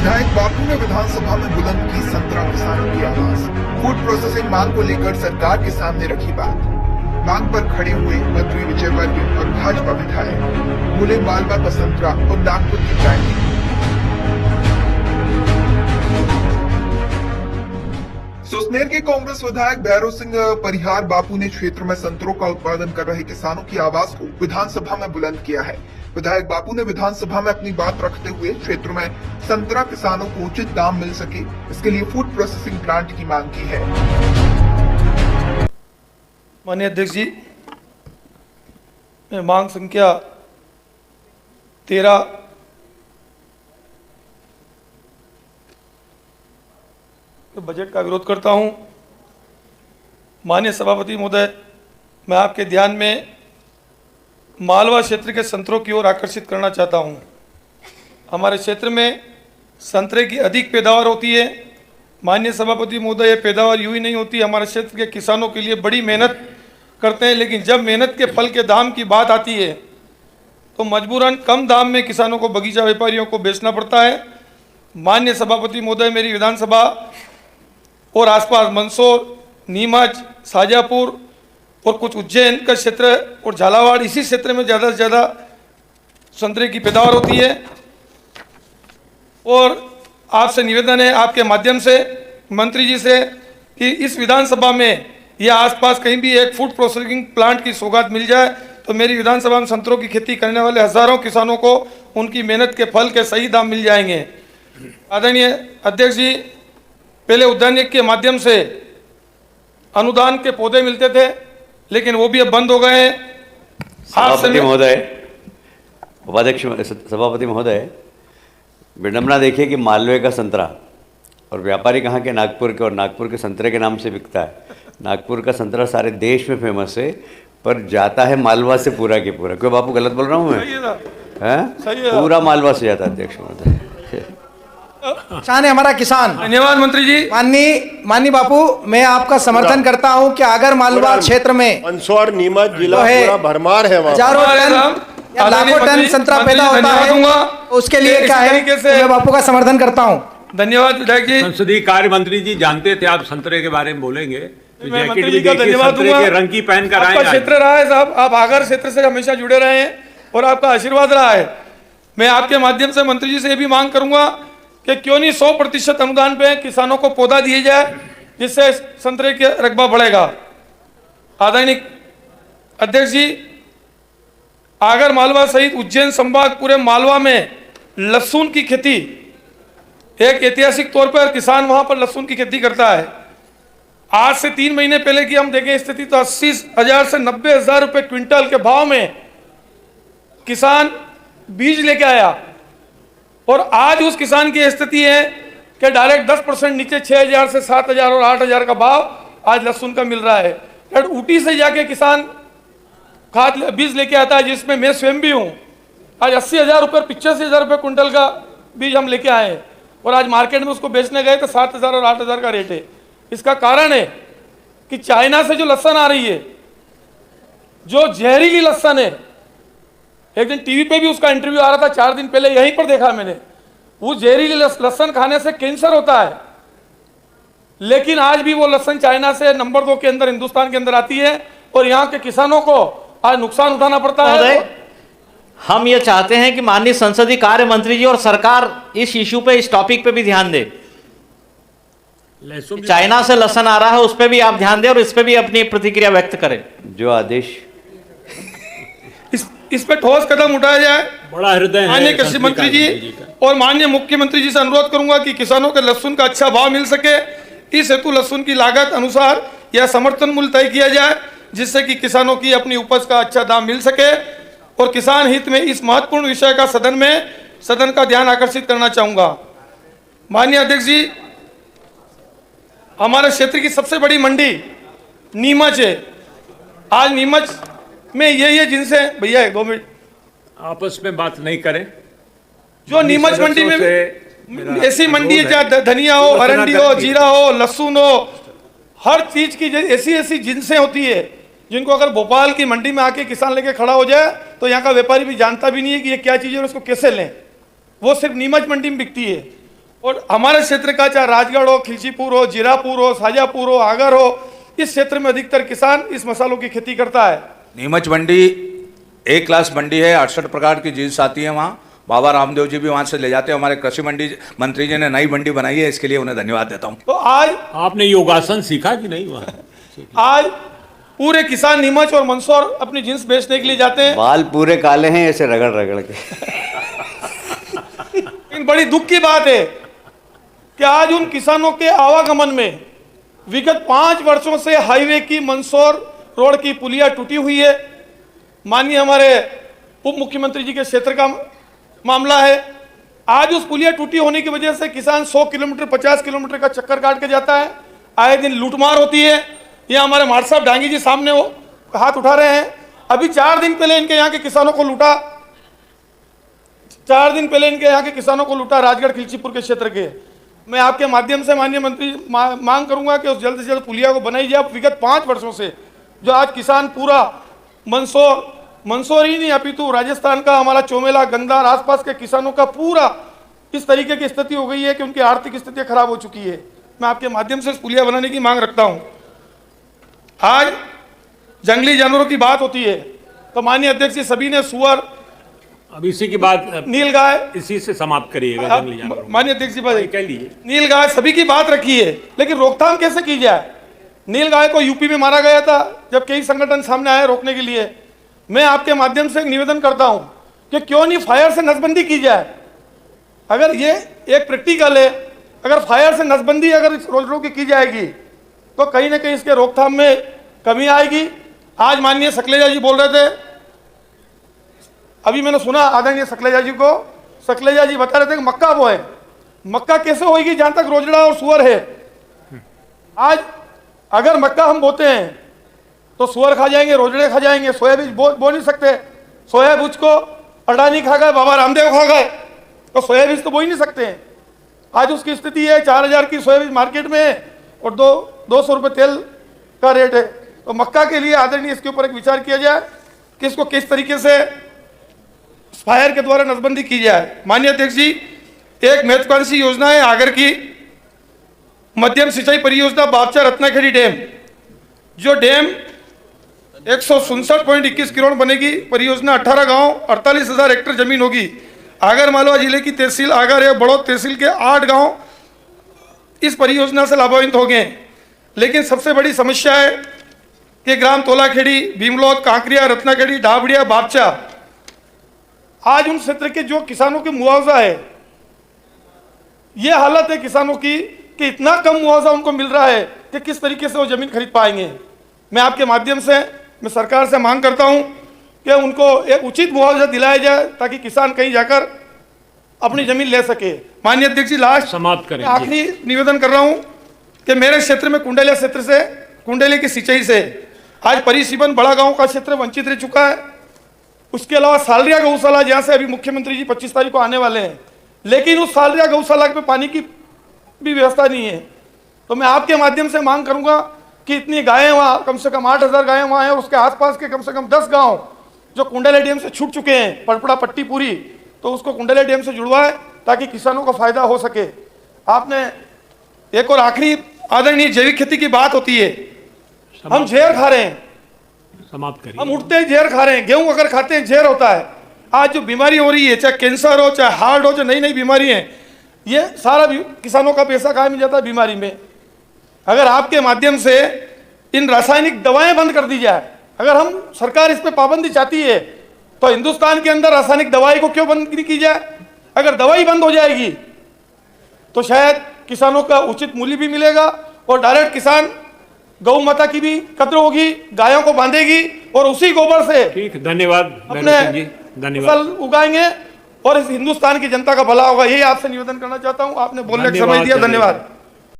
विधायक बापू ने विधानसभा में बुलंद की संतरा किसानों की आवाज। फूड प्रोसेसिंग मांग को लेकर सरकार के सामने रखी बात। मांग पर खड़े हुए मंत्री विजय वर्गीय और भाजपा विधायक बोले मालवा का संतरा और नागपुर की चाय। सुसनेर के कांग्रेस विधायक भैरव सिंह परिहार बापू ने क्षेत्र में संतरों का उत्पादन कर रहे किसानों की आवाज को विधानसभा में बुलंद किया है। विधायक बापू ने विधानसभा में अपनी बात रखते हुए क्षेत्र में संतरा किसानों को उचित दाम मिल सके, इसके लिए फूड प्रोसेसिंग प्लांट की मांग की है। माननीय अध्यक्ष जी, मैं मांग संख्या 13 बजट का विरोध करता हूं। माननीय सभापति महोदय, मैं आपके ध्यान में मालवा क्षेत्र के संतरों की ओर आकर्षित करना चाहता हूं। हमारे क्षेत्र में संतरे की अधिक पैदावार होती है। माननीय सभापति महोदय, ये पैदावार यूं ही नहीं होती। हमारे क्षेत्र के किसानों के लिए बड़ी मेहनत करते हैं, लेकिन जब मेहनत के फल के दाम की बात आती है तो मजबूरन कम दाम में किसानों को, बगीचा व्यापारियों को बेचना पड़ता है। माननीय सभापति महोदय, मेरी विधानसभा और आसपास मंदसौर, नीमच, शाजापुर और कुछ उज्जैन का क्षेत्र और झालावाड़, इसी क्षेत्र में ज़्यादा से ज़्यादा संतरे की पैदावार होती है। और आपसे निवेदन है, आपके माध्यम से मंत्री जी से, कि इस विधानसभा में या आसपास कहीं भी एक फूड प्रोसेसिंग प्लांट की सौगात मिल जाए तो मेरी विधानसभा में संतरों की खेती करने वाले हजारों किसानों को उनकी मेहनत के फल के सही दाम मिल जाएंगे। आदरणीय अध्यक्ष जी, पहले उद्यानिक के माध्यम से अनुदान के पौधे मिलते थे, लेकिन वो भी अब बंद हो गए हैं। सभापति महोदय, उपाध्यक्ष सभापति महोदय, विडंबना देखिए कि मालवे का संतरा और व्यापारी कहाँ के, नागपुर के, और नागपुर के संतरे के नाम से बिकता है। नागपुर का संतरा सारे देश में फेमस है, पर जाता है मालवा से पूरा के पूरा। क्यों बापू, गलत बोल रहा हूँ मैं? पूरा मालवा से जाता है अध्यक्ष महोदय। किसान है हमारा किसान। धन्यवाद मंत्री जी। माननीय बापू, मैं आपका समर्थन करता हूं कि अगर मालवा क्षेत्र में मंदसौर, नीमच जिला पूरा भरमार है, हजारों टन या लाखों टन संतरा पैदा होता है, उसके लिए क्या है, मैं बापू का समर्थन करता हूं। धन्यवाद विधायक जी। संसदीय कार्य मंत्री जी, जानते थे आप संतरे के बारे में बोलेंगे, तो मैं मंत्री जी का धन्यवाद दूंगा। के रंग की पहन कर आए। आपका क्षेत्र रहा है साहब, आप आगर क्षेत्र से हमेशा जुड़े रहे हैं और आपका आशीर्वाद रहा है। मैं आपके माध्यम से मंत्री जी से ये भी मांग करूंगा कि क्यों नहीं 100% अनुदान पे किसानों को पौधा दिए जाए, जिससे संतरे का रकबा बढ़ेगा। आदरणीय अध्यक्ष जी, आगर मालवा सहित उज्जैन संभाग पूरे मालवा में लहसुन की खेती एक ऐतिहासिक तौर पर, किसान वहां पर लहसुन की खेती करता है। आज से 3 महीने पहले की हम देखें स्थिति तो 80,000 से 90,000 रुपए क्विंटल के भाव में किसान बीज लेके आया, और आज उस किसान की स्थिति है कि डायरेक्ट 10% नीचे 6,000 से 7,000 और 8,000 का भाव आज लहसुन का मिल रहा है। ऊटी से जाके किसान खाद बीज लेके आता है, जिसमें मैं स्वयं भी हूँ। आज 80,000 रुपये, 85,000 रुपये क्विंटल का बीज हम लेके आए, और आज मार्केट में उसको बेचने गए तो 7,000 और 8,000 का रेट है। इसका कारण है कि चाइना से जो लहसुन आ रही है, जो जहरीली लहसुन है, एक दिन टीवी पे भी उसका इंटरव्यू आ रहा था, 4 दिन पहले यहीं पर देखा मैंने। वो जहरीली लहसुन खाने से कैंसर होता है, लेकिन आज भी वो लहसुन चाइना से नंबर 2 के अंदर हिंदुस्तान के अंदर आती है, और यहाँ के किसानों को आज नुकसान उठाना पड़ता है। हम ये चाहते हैं कि माननीय संसदीय कार्य मंत्री जी और सरकार इस इशू पे, इस टॉपिक पे भी ध्यान दे। चाइना से लहसुन आ रहा है, उस पर भी आप ध्यान दें और इस पे भी अपनी प्रतिक्रिया व्यक्त करें। जो आदेश इस पे ठोस कदम उठाया जाए। बड़ा हृदय है माननीय कृषि मंत्री जी और माननीय मुख्यमंत्री जी से अनुरोध करूंगा कि किसानों के लहसुन का अच्छा भाव मिल सके। इस हेतु लहसुन की लागत अनुसार यह समर्थन मूल्य तय किया जाए, जिससे कि किसानों की अपनी उपज का अच्छा दाम मिल सके। और किसान हित में इस महत्वपूर्ण विषय का सदन का ध्यान आकर्षित करना चाहूंगा। माननीय अध्यक्ष जी, हमारे क्षेत्र की सबसे बड़ी मंडी नीमच है। आज नीमच में ये जिनसे, भैया 2 मिनट आपस में बात नहीं करें। जो नीमच मंडी में ऐसी मंडी है, चाहे धनिया हो, अरंडी हो, जीरा हो, लहसुन हो, हर चीज की ऐसी जिनसें होती है, जिनको अगर भोपाल की मंडी में आके किसान लेके खड़ा हो जाए तो यहाँ का व्यापारी भी जानता भी नहीं है कि ये क्या चीज़ है और उसको कैसे लें। वो सिर्फ नीमच मंडी में बिकती है। और हमारे क्षेत्र का चाहे राजगढ़ हो, खिलचीपुर हो, जीरापुर हो, शाजापुर हो, आगर हो, इस क्षेत्र में अधिकतर किसान इस मसालों की खेती करता है। नीमच मंडी एक क्लास मंडी है, 68 प्रकार की जीन्स आती है वहाँ। बाबा रामदेव जी भी वहाँ से ले जाते हैं। हमारे कृषि मंडी मंत्री जी ने नई मंडी बनाई है, इसके लिए उन्हें धन्यवाद देता हूँ। तो आज आपने योगासन सीखा कि नहीं वहाँ? आज पूरे किसान नीमच और मंदसौर अपनी जींस बेचने के लिए जाते हैं। बाल पूरे काले हैं ऐसे रगड़ रगड़ के। इन बड़ी दुख की बात है कि आज उन किसानों के आवागमन में विगत 5 वर्षों से हाईवे की मंदसौर रोड की पुलिया टूटी हुई है। माननीय हमारे उप मुख्यमंत्री जी के क्षेत्र का मामला है। आज उस पुलिया टूटी होने की वजह से किसान 100 किलोमीटर 50 किलोमीटर का चक्कर काट के जाता है। आए दिन लूटमार होती है। ये हमारे मार साहब डांगी जी सामने वो हाथ उठा रहे हैं। अभी 4 दिन पहले इनके यहाँ के किसानों को लूटा, 4 दिन पहले इनके यहाँ के किसानों को लूटा राजगढ़ खिलचीपुर के क्षेत्र के। मैं आपके माध्यम से माननीय मंत्री मांग करूंगा कि उस जल्द से जल्द पुलिया को बनाई जाए। विगत 5 वर्षों से जो आज किसान पूरा मंदसौर ही नहीं अपितु राजस्थान का हमारा चोमेला, गंगार आसपास के किसानों का पूरा इस तरीके की स्थिति हो गई है कि उनकी आर्थिक स्थिति खराब हो चुकी है। मैं आपके माध्यम से इस पुलिया बनाने की मांग रखता हूं। आज जंगली जानवरों की बात होती है तो माननीय अध्यक्ष जी सभी ने सुअर, अब इसी की बात नीलगाय, इसी से समाप्त करिएगा। जंगली जानवरों माननीय अध्यक्ष जी बात कह लीजिए, नीलगाय सभी की बात रखी है, लेकिन रोकथाम कैसे की जाए? नीलगाय को यूपी में मारा गया था जब कई संगठन सामने आए रोकने के लिए। मैं आपके माध्यम से एक निवेदन करता हूं कि क्यों नहीं फायर से नसबंदी की जाए। अगर ये एक प्रैक्टिकल है, अगर फायर से नसबंदी अगर रोजगारों की जाएगी तो कहीं ना कहीं इसके रोकथाम में कमी आएगी। आज माननीय सकलेजा जी बोल रहे थे, अभी मैंने सुना आदरणीय सकलेजा जी को, सकलेजा जी बता रहे थे कि मक्का वो है। मक्का कैसे होगी जहां तक रोजड़ा और सुअर है? आज अगर मक्का हम बोते हैं तो सुअर खा जाएंगे, रोजड़े खा जाएंगे, सोयाबीन बो नहीं सकते। सोयाबीन को अडानी खा गए, बाबा रामदेव खा गए, तो सोयाबीन तो बो ही नहीं सकते हैं। आज उसकी स्थिति है 4000 की सोयाबीन मार्केट में है और 200 रुपये तेल का रेट है। तो मक्का के लिए आदरणीय इसके ऊपर एक विचार किया जाए कि इसको किस तरीके से फायर के द्वारा नसबंदी की जाए। माननीय अध्यक्ष जी, एक महत्वाकांक्षी योजना है आगर की मध्यम सिंचाई परियोजना बापचा रत्नाखेड़ी डैम। जो डैम 167.21 करोड़ बनेगी। परियोजना 18 गांव 48,000 हेक्टेयर जमीन होगी। आगर मालवा जिले की तहसील आगर है, बड़ौद तहसील के 8 गांव इस परियोजना से लाभान्वित हो गए। लेकिन सबसे बड़ी समस्या है कि ग्राम तोलाखेड़ी, भीमलोद, कांकरिया, रत्नाखेड़ी, ढाबड़िया, बापचा, आज उन क्षेत्र के जो किसानों के मुआवजा है, ये हालत है किसानों की कि इतना कम मुआवजा उनको मिल रहा है कि किस तरीके से वो जमीन खरीद पाएंगे। मैं आपके माध्यम से मैं सरकार से मांग करता हूं कि उनको एक उचित मुआवजा दिलाया जाए ताकि किसान कहीं जाकर अपनी जमीन ले सके। माननीय अध्यक्ष जी, लास्ट समाप्त करें। आखिरी निवेदन कर रहा हूं कि मेरे क्षेत्र में कुंडलिया क्षेत्र से, कुंडली की सिंचाई से आज परिसीमन बड़ा गांव का क्षेत्र वंचित रह चुका है। उसके अलावा सालरिया गौशाला जहां से अभी मुख्यमंत्री जी 25 तारीख को आने वाले हैं, लेकिन उस सालरिया गौशाला में पानी की भी व्यवस्था नहीं है। तो मैं आपके माध्यम से मांग करूंगा कि इतनी गायें वहाँ, कम से कम 8000 गायें वहाँ हैं और उसके आसपास के कम से कम 10 गांव जो कुंडलिया डैम से छूट चुके हैं, पड़पड़ा पट्टी पूरी, तो उसको कुंडलिया डैम से जुड़वाए ताकि किसानों को फायदा हो सके। आपने एक और आखिरी, आदरणीय जैविक खेती की बात होती है, हम जहर खा रहे हैं, समाप्त करिए। हम उठते ही जहर खा रहे हैं। गेहूं अगर खाते हैं जहर होता है। आज जो बीमारी हो रही है, चाहे कैंसर हो, चाहे हार्ट हो, जो नई नई बीमारी है, ये सारा किसानों का पैसा कहाँ मिल जाता है बीमारी में। अगर आपके माध्यम से इन रासायनिक दवाएं बंद कर दी जाए, अगर हम सरकार इस पे पाबंदी चाहती है तो हिंदुस्तान के अंदर रासायनिक दवाई को क्यों बंद नहीं की जाए? अगर दवाई बंद हो जाएगी तो शायद किसानों का उचित मूल्य भी मिलेगा और डायरेक्ट किसान गौ माता की भी कद्र होगी, गायों को बांधेगी और उसी गोबर से ठीक, धन्यवाद अपने फसल उगाएंगे और इस हिंदुस्तान की जनता का भला होगा। यही आपसे निवेदन करना चाहता हूं। आपने बोलने का समय दिया, धन्यवाद।